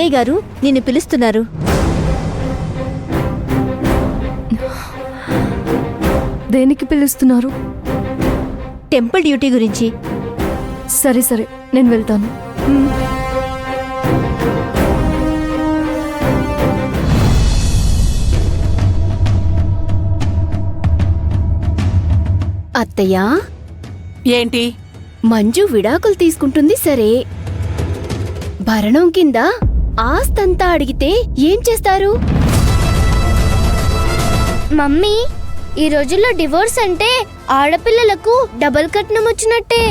ఏ గారు నిన్ను పిలుస్తున్నారు. దేనికి పిలుస్తున్నారు? టెంపుల్ డ్యూటీ గురించి. సరే సరే, నేను వెళ్తాను. అత్తయ్యా, ఏంటి? మంజు విడాకులు తీసుకుంటుంది సరే, భరణం కింద ఆస్తంతా అడిగితే ఏం చేస్తారు? మమ్మీ, ఈ రోజుల్లో డివోర్స్ అంటే ఆడపిల్లలకు డబుల్ కట్నం వచ్చినట్టే.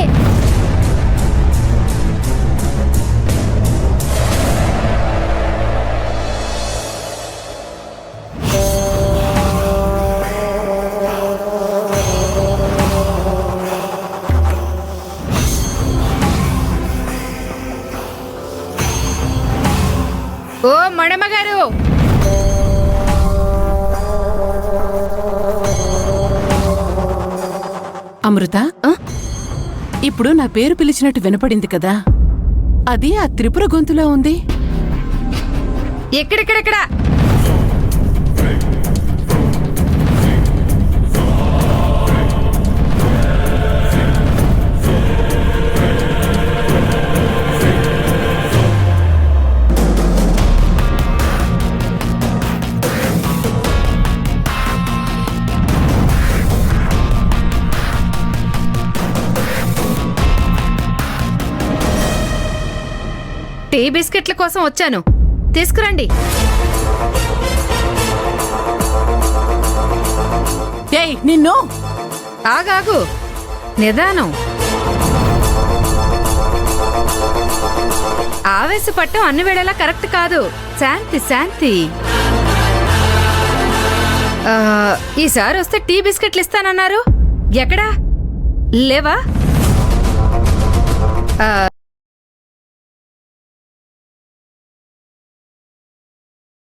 ఓ మడమగారు, అమృత, ఇప్పుడు నా పేరు పిలిచినట్టు వినపడింది కదా, అది ఆ త్రిపుర గొంతులో ఉంది. ఎక్కడెక్కడెక్కడ? టీ బిస్కెట్ల కోసం వచ్చాను, తీసుకురండి. ఏయ్ నిన్ను! ఆగాగు, నిదానం. ఆవేశపట్టం అన్ని వేళలా కరెక్ట్ కాదు. శాంతి శాంతి. ఈసారి వస్తే టీ బిస్కెట్లు ఇస్తానన్నారు, ఎక్కడా లేవా?